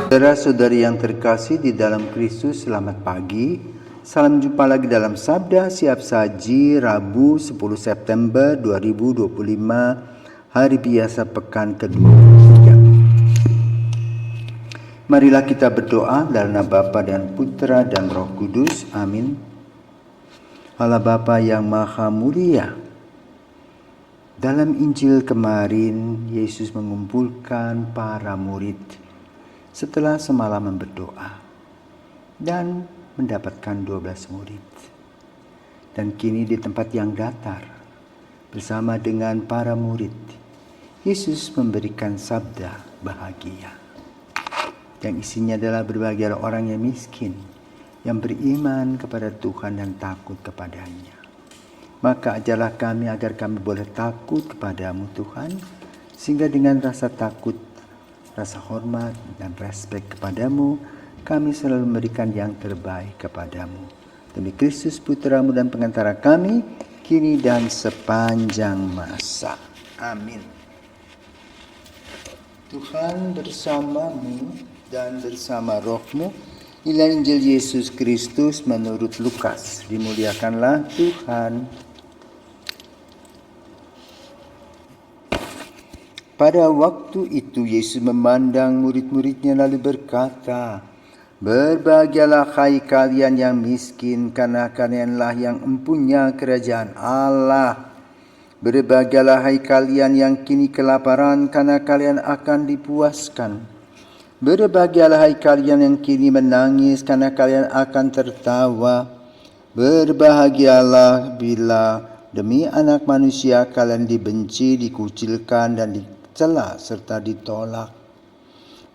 Saudara-saudari yang terkasih di dalam Kristus, selamat pagi. Salam jumpa lagi dalam Sabda Siap Saji Rabu 10 September 2025, hari biasa pekan ke-23. Marilah kita berdoa dalam nama Bapa dan Putra dan Roh Kudus. Amin. Allah Bapa yang Maha Mulia, dalam Injil kemarin Yesus mengumpulkan para murid setelah semalaman berdoa dan mendapatkan 12 murid. Dan kini di tempat yang datar bersama dengan para murid, Yesus memberikan sabda bahagia yang isinya adalah berbahagialah orang yang miskin, yang beriman kepada Tuhan dan takut kepadanya. Maka ajarlah kami agar kami boleh takut kepadamu Tuhan, sehingga dengan rasa takut, rasa hormat dan respek kepadamu, kami selalu memberikan yang terbaik kepadamu. Demi Kristus Putramu dan pengantara kami, kini dan sepanjang masa. Amin. Tuhan bersamamu dan bersama rohmu. Inilah Injil Yesus Kristus menurut Lukas. Dimuliakanlah Tuhan. Pada waktu itu Yesus memandang murid-muridnya lalu berkata, "Berbahagialah hai kalian yang miskin, karena kalianlah yang empunya kerajaan Allah. Berbahagialah hai kalian yang kini kelaparan, karena kalian akan dipuaskan. Berbahagialah hai kalian yang kini menangis, karena kalian akan tertawa. Berbahagialah bila demi anak manusia kalian dibenci, dikucilkan dan dicela serta ditolak.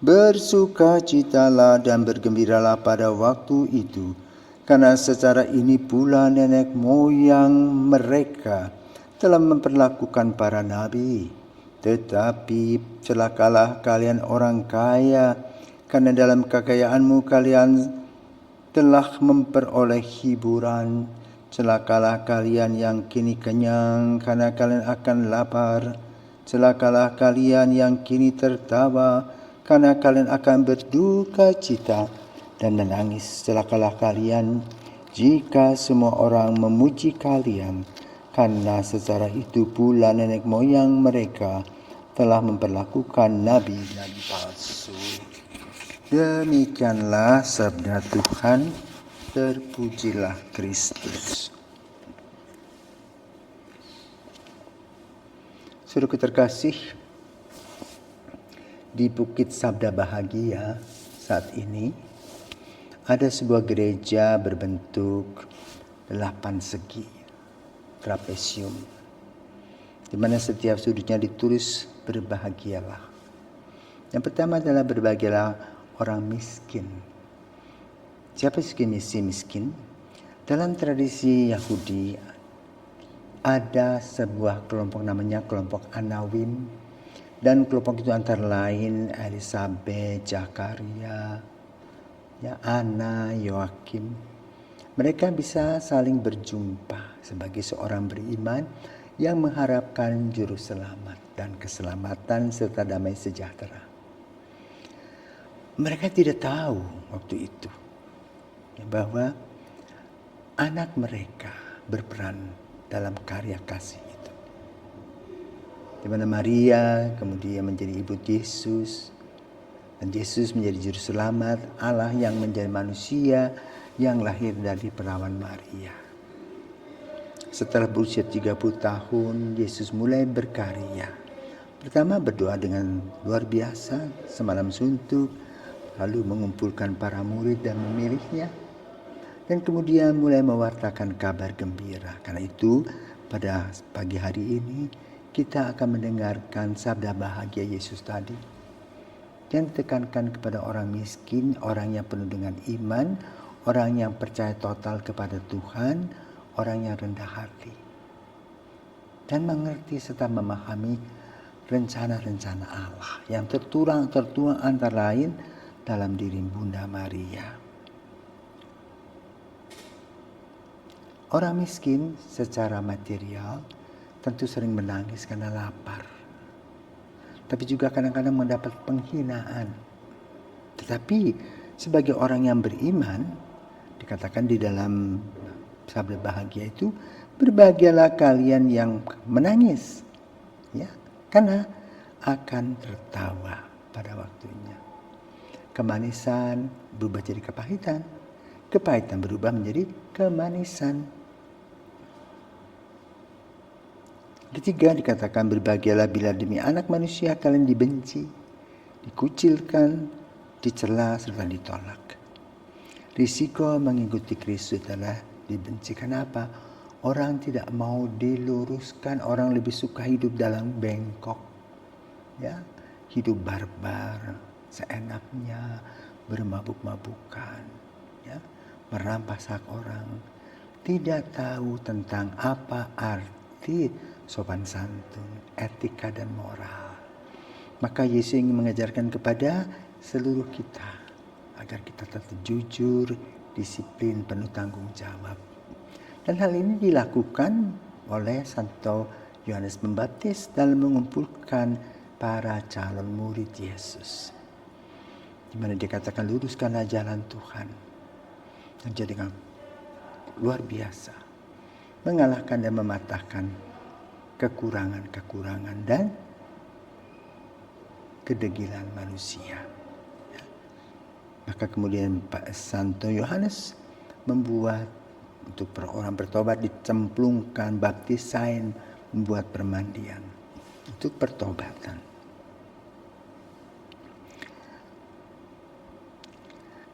Bersukacitalah dan bergembiralah pada waktu itu, karena secara ini pula nenek moyang mereka telah memperlakukan para nabi. Tetapi celakalah kalian orang kaya, karena dalam kekayaanmu kalian telah memperoleh hiburan. Celakalah kalian yang kini kenyang, karena kalian akan lapar. Celakalah kalian yang kini tertawa, karena kalian akan berduka cita dan menangis. Celakalah kalian jika semua orang memuji kalian, karena secara itu pula nenek moyang mereka telah memperlakukan nabi-nabi palsu." Demikianlah sabda Tuhan. Terpujilah Kristus. Saudara terkasih, di Bukit Sabda Bahagia saat ini ada sebuah gereja berbentuk 8 segi, trapesium, di mana setiap sudutnya ditulis berbahagialah. Yang pertama adalah berbahagialah orang miskin. Siapa sih miskin? Dalam tradisi Yahudi ada sebuah kelompok namanya kelompok Anawim, dan kelompok itu antara lain Elizabeth, Zakaria, Ana, Yoakim. Mereka bisa saling berjumpa sebagai seorang beriman yang mengharapkan juru selamat dan keselamatan serta damai sejahtera. Mereka tidak tahu waktu itu bahwa anak mereka berperan dalam karya kasih itu, di mana Maria kemudian menjadi ibu Yesus, dan Yesus menjadi juru selamat Allah yang menjadi manusia yang lahir dari perawan Maria. Setelah berusia 30 tahun, Yesus mulai berkarya. Pertama berdoa dengan luar biasa, semalam suntuk, lalu mengumpulkan para murid dan memilihnya. Dan kemudian mulai mewartakan kabar gembira. Karena itu pada pagi hari ini kita akan mendengarkan sabda bahagia Yesus tadi, yang ditekankan kepada orang miskin, orang yang penuh dengan iman, orang yang percaya total kepada Tuhan, orang yang rendah hati, dan mengerti serta memahami rencana-rencana Allah yang tertuang antara lain dalam diri Bunda Maria. Orang miskin secara material tentu sering menangis karena lapar. Tapi juga kadang-kadang mendapat penghinaan. Tetapi sebagai orang yang beriman, dikatakan di dalam sabda bahagia itu, berbahagialah kalian yang menangis, ya, karena akan tertawa pada waktunya. Kemanisan berubah jadi kepahitan, kepahitan berubah menjadi kemanisan. Ketiga, dikatakan berbahagialah bila demi anak manusia kalian dibenci, dikucilkan, dicela, serta ditolak. Risiko mengikuti Kristus adalah dibenci. Kenapa? Orang tidak mau diluruskan, orang lebih suka hidup dalam bengkok, ya, hidup barbar, seenaknya, bermabuk-mabukan, ya, merampas hak orang, tidak tahu tentang apa arti sopan santun, etika dan moral. Maka Yesus ingin mengajarkan kepada seluruh kita agar kita tetap jujur, disiplin, penuh tanggung jawab. Dan hal ini dilakukan oleh Santo Yohanes Pembaptis dalam mengumpulkan para calon murid Yesus, di mana dikatakan luruskanlah jalan Tuhan, dan jadikan luar biasa, mengalahkan dan mematahkan kekurangan-kekurangan dan kedegilan manusia. Maka kemudian Pak Santo Yohanes membuat untuk orang bertobat, dicemplungkan, baptisain, membuat permandian untuk pertobatan.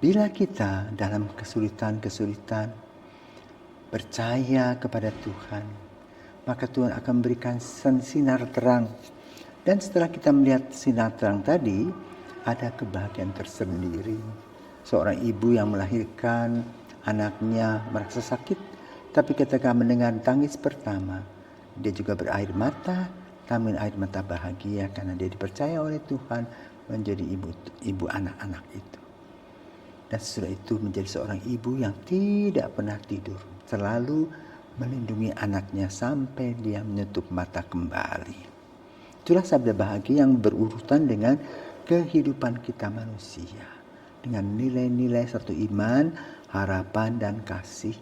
Bila kita dalam kesulitan-kesulitan percaya kepada Tuhan, maka Tuhan akan memberikan sinar terang. Dan setelah kita melihat sinar terang tadi, ada kebahagiaan tersendiri. Seorang ibu yang melahirkan anaknya merasa sakit, tapi ketika mendengar tangis pertama, dia juga berair mata, tamin air mata bahagia karena dia dipercaya oleh Tuhan menjadi ibu anak-anak itu. Dan setelah itu menjadi seorang ibu yang tidak pernah tidur, selalu melindungi anaknya sampai dia menutup mata kembali. Itulah sabda bahagia yang berurutan dengan kehidupan kita manusia, dengan nilai-nilai satu iman, harapan, dan kasih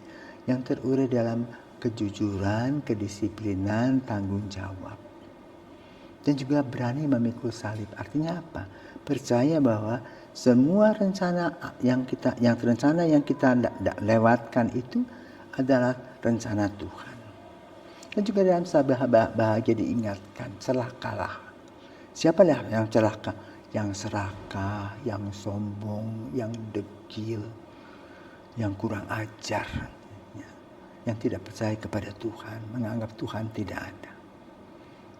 yang terurai dalam kejujuran, kedisiplinan, tanggung jawab. Dan juga berani memikul salib. Artinya apa? Percaya bahwa semua rencana yang kita lewatkan itu adalah rencana Tuhan. Dan juga dalam sabda bahagia diingatkan, celakalah. Siapalah yang celaka? Yang serakah, yang sombong, yang degil, yang kurang ajar, yang tidak percaya kepada Tuhan, menganggap Tuhan tidak ada.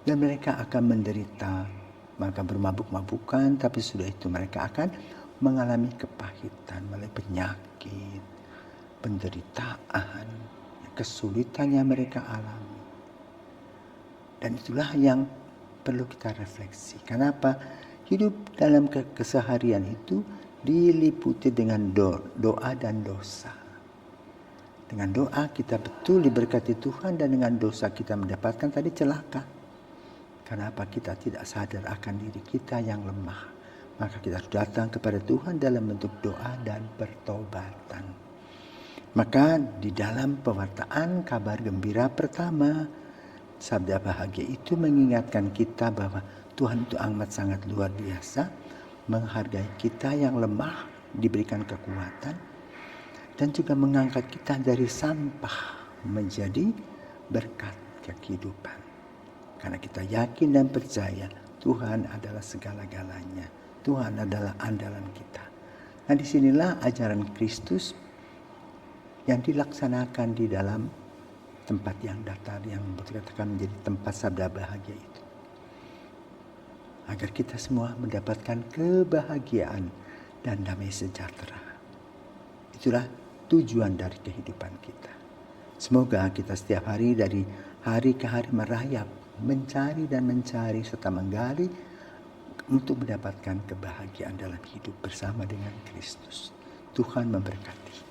Dan mereka akan menderita, maka bermabuk-mabukan, tapi sudah itu mereka akan mengalami kepahitan, melalui penyakit, penderitaan, kesulitan yang mereka alami. Dan itulah yang perlu kita refleksi. Kenapa? Hidup dalam keseharian itu diliputi dengan doa dan dosa. Dengan doa kita betul diberkati Tuhan, dan dengan dosa kita mendapatkan tadi celaka. Kenapa? Kita tidak sadar akan diri kita yang lemah. Maka kita harus datang kepada Tuhan dalam bentuk doa dan pertobatan. Maka di dalam pewartaan kabar gembira pertama, sabda bahagia itu mengingatkan kita bahwa Tuhan itu amat sangat luar biasa, menghargai kita yang lemah, diberikan kekuatan, dan juga mengangkat kita dari sampah menjadi berkat kehidupan. Karena kita yakin dan percaya Tuhan adalah segala-galanya. Tuhan adalah andalan kita. Nah, disinilah ajaran Kristus yang dilaksanakan di dalam tempat yang datar, yang dikatakan menjadi tempat sabda bahagia itu. Agar kita semua mendapatkan kebahagiaan dan damai sejahtera. Itulah tujuan dari kehidupan kita. Semoga kita setiap hari dari hari ke hari merayap, mencari dan mencari serta menggali untuk mendapatkan kebahagiaan dalam hidup bersama dengan Kristus. Tuhan memberkati.